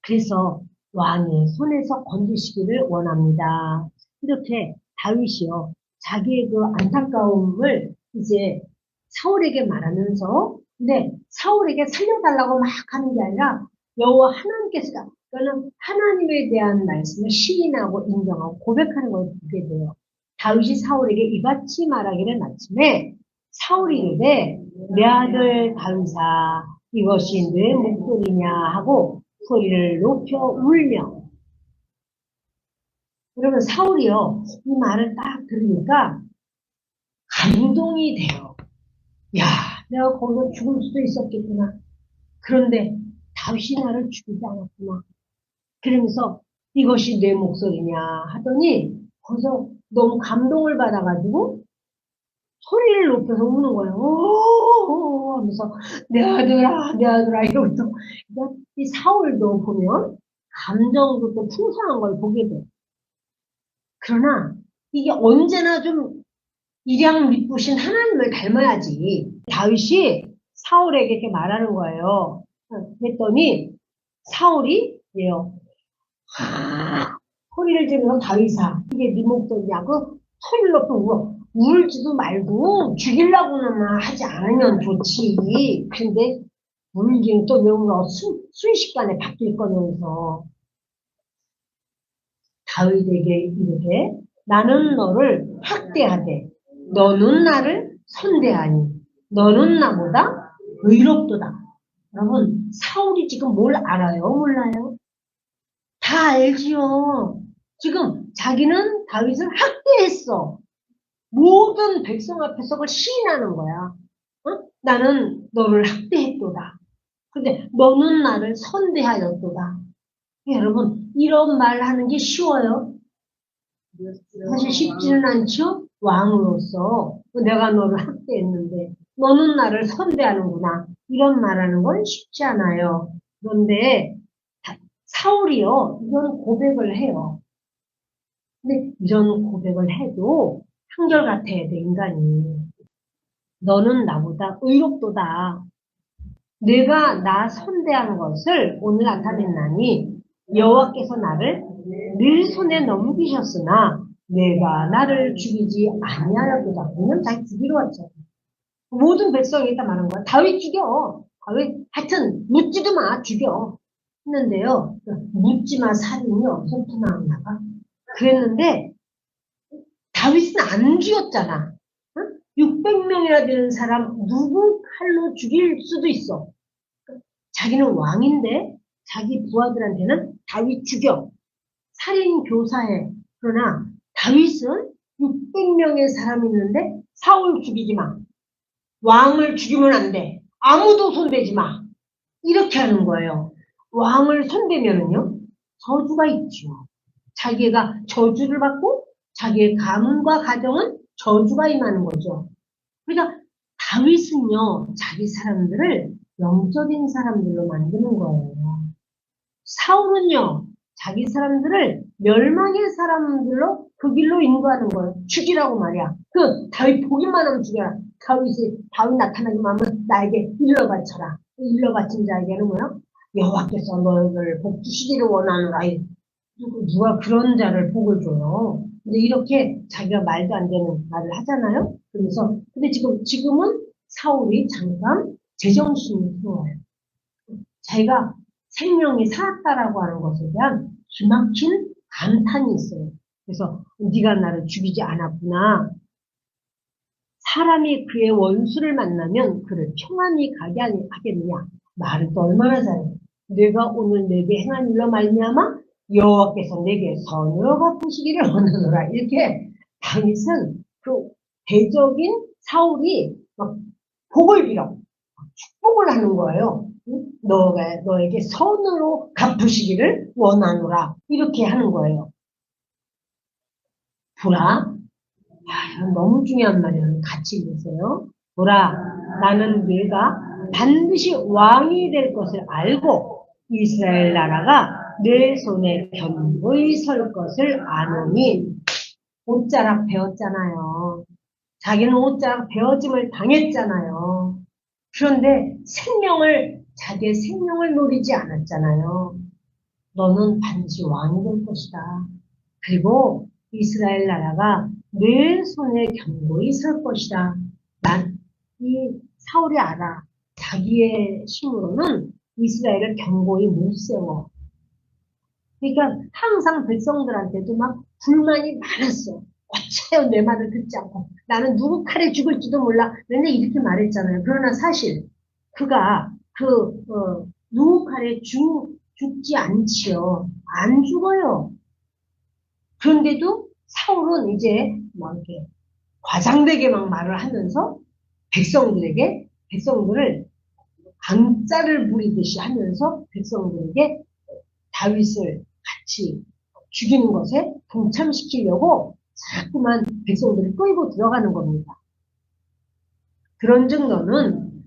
그래서 왕의 손에서 건지시기를 원합니다. 이렇게 다윗이요. 자기의 그 안타까움을 이제 사울에게 말하면서, 근데 사울에게 살려달라고 막 하는 게 아니라 여호와 하나님께서, 그러니까 하나님에 대한 말씀을 시인하고 인정하고 고백하는 걸 보게 돼요. 다윗이 사울에게 이같이 말하기를 마침에 사울이 이르되 내 아들 다윗아 이것이 내 목소리냐 하고 소리를 높여 울며. 그러면 사울이요 이 말을 딱 들으니까 감동이 돼요. 야, 내가 거기서 죽을 수도 있었겠구나. 그런데 다윗이 나를 죽이지 않았구나. 그러면서 이것이 내 목소리냐 하더니 거기서 너무 감동을 받아가지고 소리를 높여서 우는 거예요. 오 하면서 내 아들아 이러면서. 이 사울도 보면 감정도 또 풍성한 걸 보게 돼. 그러나 이게 언제나 좀 일양 믿으신 하나님을 닮아야지. 다윗이 사울에게 이렇게 말하는 거예요. 그랬더니 사울이 왜요? 소리를 지르면서 다윗아 이게 네 목소리냐고 소리를 높여 울어. 울지도 말고 죽이려고는 하지 않으면 좋지. 근데 울기는 또 왜 울어? 순식간에 바뀔 거면서. 다윗에게 이르되 나는 너를 학대하되 너는 나를 선대하니 너는 나보다 의롭도다. 여러분 사울이 지금 뭘 알아요? 몰라요? 다 알지요. 지금 자기는 다윗을 학대했어. 모든 백성 앞에서 그걸 시인하는 거야. 어? 나는 너를 학대했도다. 근데 너는 나를 선대하였도다. 여러분 이런 말 하는 게 쉬워요? 사실 쉽지는 않죠? 왕으로서 내가 너를 학대했는데 너는 나를 선대하는구나. 이런 말하는 건 쉽지 않아요. 그런데 사울이요. 이런 고백을 해요. 근데 이런 고백을 해도 한결같아야 돼, 인간이. 너는 나보다 의롭도다. 내가 나 선대한 것을 오늘 나타냈나니 여호와께서 나를 늘 손에 넘기셨으나 내가 나를 죽이지 아니하였도다. 그러면 자기 죽이러 왔죠. 모든 백성이 다 말한 거야. 다윗 죽여. 다윗 하여튼 묻지도 마. 죽여. 했는데요. 묻지 마 살인이 어디서부터 나왔나봐. 그랬는데 다윗은 안 죽였잖아. 응? 600명이나 되는 사람 누구 칼로 죽일 수도 있어. 자기는 왕인데 자기 부하들한테는 다윗 죽여. 살인 교사해. 그러나 다윗은 600명의 사람이 있는데 사울 죽이지 마. 왕을 죽이면 안 돼. 아무도 손대지 마. 이렇게 하는 거예요. 왕을 손대면은요, 저주가 있죠. 자기가 저주를 받고 자기의 가문과 가정은 저주가 임하는 거죠. 그러니까 다윗은요, 자기 사람들을 영적인 사람들로 만드는 거예요. 사울은요, 자기 사람들을 멸망의 사람들로 그 길로 인도하는 거예요. 죽이라고 말이야. 다윗 보기만 하면 죽여라. 다윗 나타나기만 하면 나에게 일러 바쳐라. 일러 바친 자에게는 뭐야? 여호와께서 너희를 복 주시기를 원하노라. 누가 그런 자를 복을 줘요. 근데 이렇게 자기가 말도 안 되는 말을 하잖아요. 근데 지금은 사울이 잠깐 제정신이 들어와요. 자기가 생명이 살았다라고 하는 것에 대한 기막힌 감탄이 있어요. 그래서 네가 나를 죽이지 않았구나. 사람이 그의 원수를 만나면 그를 평안히 가게 하겠느냐. 말을 또 얼마나 잘해. 내가 오늘 내게 행한 일로 말미암아 여호와께서 내게 선으로 갚으시기를 원하노라. 이렇게 다윗은 그 대적인 사울이 막 복을 빌어. 축복을 하는 거예요. 너에게 선으로 갚으시기를 원하노라. 이렇게 하는 거예요. 보라. 이건 너무 중요한 말이에요. 같이 읽으세요. 보라. 나는 네가 반드시 왕이 될 것을 알고 이스라엘 나라가 내 손에 견고히 설 것을 아노니. 옷자락 배웠잖아요. 자기는 옷자락 배워짐을 당했잖아요. 그런데 자기의 생명을 노리지 않았잖아요. 너는 반드시 왕이 될 것이다. 그리고 이스라엘 나라가 내 손에 견고히 설 것이다. 이 사울이 알아. 자기의 힘으로는 이스라엘을 견고히 못 세워. 그러니까 항상 백성들한테도 막 불만이 많았어. 어째요 내 말을 듣지 않고 나는 누구 칼에 죽을지도 몰라. 맨날 이렇게 말했잖아요. 그러나 사실 그가 누구 칼에 죽지 않지요. 안 죽어요. 그런데도 사울은 이제 막 이렇게 과장되게 막 말을 하면서 백성들을 강짜를 부리듯이 하면서 백성들에게 다윗을 같이 죽이는 것에 동참시키려고 자꾸만 백성들을 끌고 들어가는 겁니다. 그런즉 너는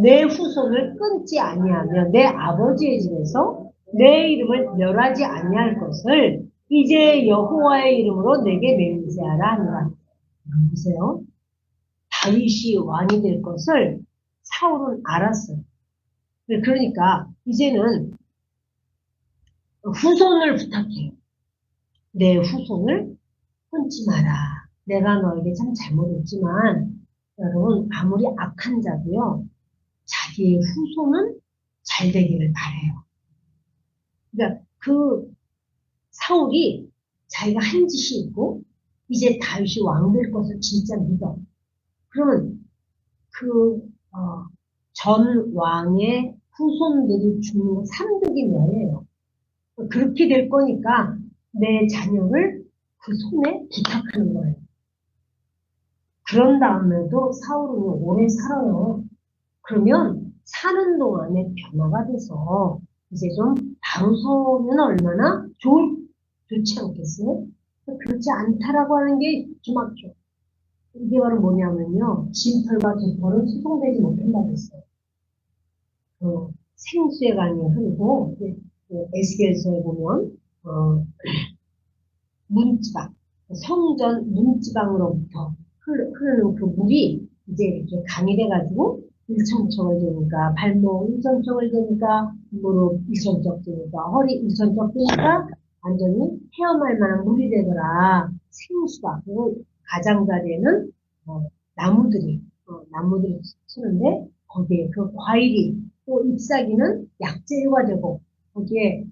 내 후손을 끊지 아니하며 내 아버지의 집에서 내 이름을 멸하지 아니할 것을 이제 여호와의 이름으로 내게 맹세하라 하니라. 보세요. 다윗이 왕이 될 것을 사울은 알았어요. 그러니까 이제는 후손을 부탁해요. 내 후손을 끊지 마라. 내가 너에게 참 잘못했지만 여러분 아무리 악한 자도요. 자기의 후손은 잘 되기를 바라요. 그러니까 그 사울이 자기가 한 짓이 있고 이제 다윗이 왕 될 것을 진짜 믿어. 그러면 전 왕의 후손들이 죽는 3득이 면이에요. 그렇게 될 거니까 내 자녀를 그 손에 부탁하는 거예요. 그런 다음에도 사울은 오래 살아요. 그러면 사는 동안에 변화가 돼서 이제 좀 바로 서면 얼마나 좋지 않겠어요? 그렇지 않다라고 하는 게 기막혀. 이게 바로 뭐냐면요. 진털과 개털은 소송되지 못한다고 했어요. 생수의 강이 흐르고 에스겔서에 보면 문지방, 성전 문지방으로부터 흐르는 그 물이 이제 이렇게 강이 돼가지고 일천척을 되니까 발목 일천척을 되니까 무릎 일천척 되니까 허리 일천척 되니까 완전히 헤엄할 만한 물이 되더라. 생수가 그리고 가장자리에는 나무들이 쓰는데 거기에 그 과일이 또 잎사귀는 약재료가 되고 거기에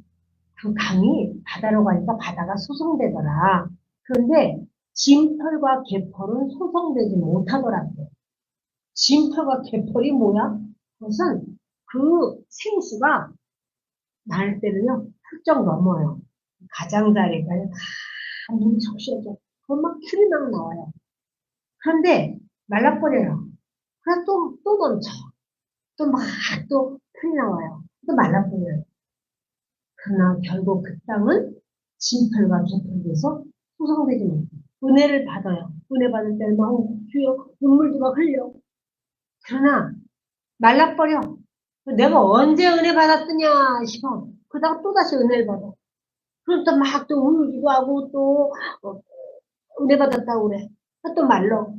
그 강이 바다로 가니까 바다가 소송되더라. 그런데 진털과 개털은 소송되지 못하더라고요. 진표가 개펄이 뭐야? 그것은 그 생수가 날 때는요, 훌쩍 넘어요. 가장자리까지 다 물이 적셔져. 그건 막 풀이 막 나와요. 그런데 말라버려요. 그래서 또 넘쳐. 또 풀이 나와요. 또 말라버려요. 그러나 결국 그 땅은 진펄과 개펄돼서 소성되지 못해요. 은혜를 받아요. 은혜 받을 때는 막 주여 눈물도 막 흘려. 그러나 말라버려. 내가 언제 은혜 받았더냐 싶어. 그러다가 또다시 은혜를 받아. 그럼 또 막 또 울기도 하고 또 은혜 받았다고 그래. 또 말러.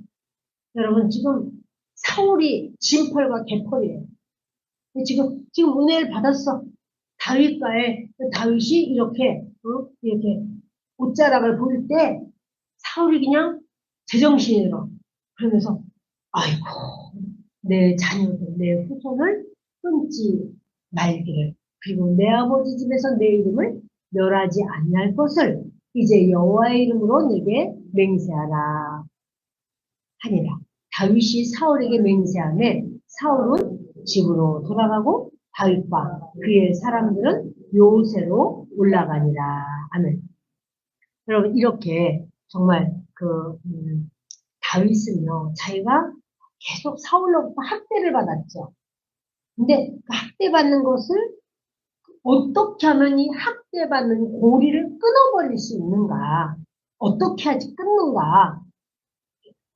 여러분 지금 사울이 진펄과 개펄이에요. 지금 은혜를 받았어. 다윗과의 다윗이 이렇게 옷자락을 보일 때 사울이 그냥 제정신으로 그러면서 아이고 내 자녀들 내 후손을 끊지 말기를 그리고 내 아버지 집에서 내 이름을 멸하지 아니할 것을 이제 여호와의 이름으로 내게 맹세하라 하니라. 다윗이 사울에게 맹세하매 사울은 집으로 돌아가고 다윗과 그의 사람들은 요새로 올라가니라. 아멘. 여러분 이렇게 정말 다윗은요 자기가 계속 사울로부터 학대를 받았죠. 근데 그 학대받는 것을 어떻게 하면 이 학대받는 고리를 끊어버릴 수 있는가? 어떻게 하지 끊는가?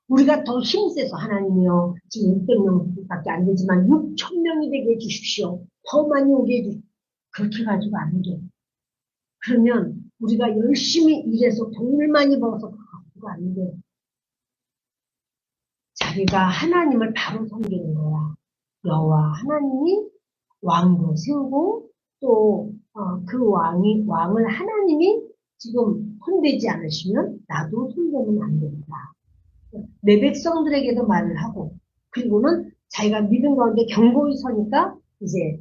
우리가 더 힘세서 하나님이요. 지금 600명밖에 안 되지만 6,000명이 되게 해주십시오. 더 많이 오게 해주십시오. 그렇게 가지고 안 돼. 그러면 우리가 열심히 일해서 돈을 많이 벌어서 그거 안 돼. 자기가 하나님을 바로 섬기는 거야. 여호와 하나님이 왕도 세우고 또 그 왕을 하나님이 지금 손대지 않으시면 나도 손대면 안 된다. 내 백성들에게도 말을 하고 그리고는 자기가 믿음 가운데 견고히 서니까 이제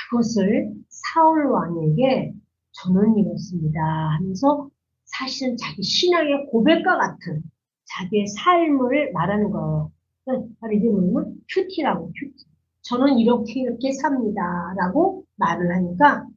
그것을 사울 왕에게 저는 이렇습니다 하면서 사실은 자기 신앙의 고백과 같은 자기의 삶을 말하는 거예요. 바로 이게 뭐냐면 큐티라고 큐티. 저는 이렇게 삽니다 라고 말을 하니까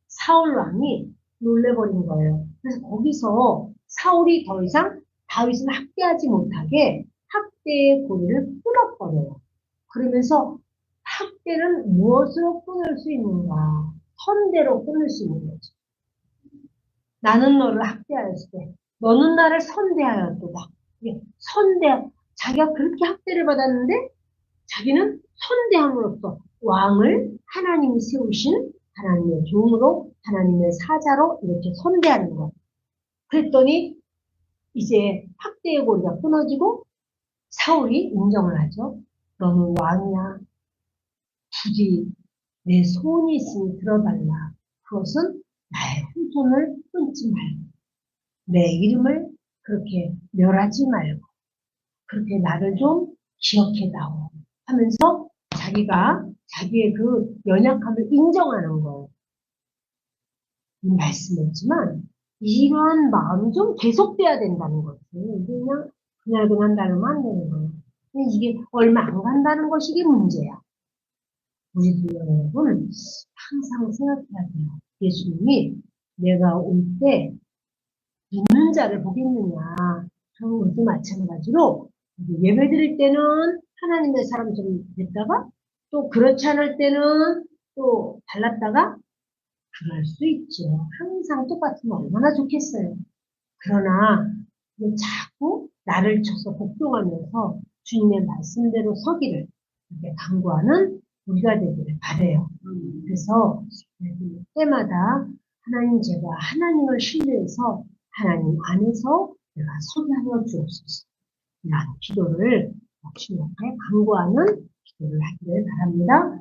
사울 왕이 놀래버린 거예요. 그래서 거기서 사울이 더 이상 다윗을 학대하지 못하게 학대의 고리를 끊어버려요. 그러면서 학대는 무엇으로 끊을 수 있는가? 선대로 끊을 수 있는 거죠. 나는 너를 학대하였을 때 너는 나를 선대하였도다. 자기가 그렇게 학대를 받았는데 자기는 선대함으로써 왕을 하나님이 세우신 하나님의 종으로 하나님의 사자로 이렇게 선대하는 것. 그랬더니 이제 학대의 고리가 끊어지고 사울이 인정을 하죠. 너는 왕이야. 부디 내 소원이 있으니 들어달라. 그것은 나의 후손을 끊지 말고 내 이름을 그렇게 멸하지 말고 그렇게 나를 좀 기억해다오 하면서 자기가 자기의 그 연약함을 인정하는 거예요. 말씀했지만 이러한 마음이 좀 계속돼야 된다는 거지. 이게 그냥 다르면 안 되는 거예요. 이게 얼마 안 간다는 것이 이게 문제야. 우리도 여러분 항상 생각해야 돼요. 예수님이 내가 올 때 있는 자를 보겠느냐. 그것도 마찬가지로 예배 드릴 때는 하나님의 사람처럼 됐다가 또 그렇지 않을 때는 또 달랐다가 그럴 수 있죠. 항상 똑같으면 얼마나 좋겠어요. 그러나 자꾸 나를 쳐서 복종하면서 주님의 말씀대로 서기를 이렇게 강구하는 우리가 되기를 바라요. 그래서 때마다 하나님 제가 하나님을 신뢰해서 하나님 안에서 내가 서게 하여 주옵소서. 이런 기도를 주님께 강구하는 기도를 하기를 바랍니다.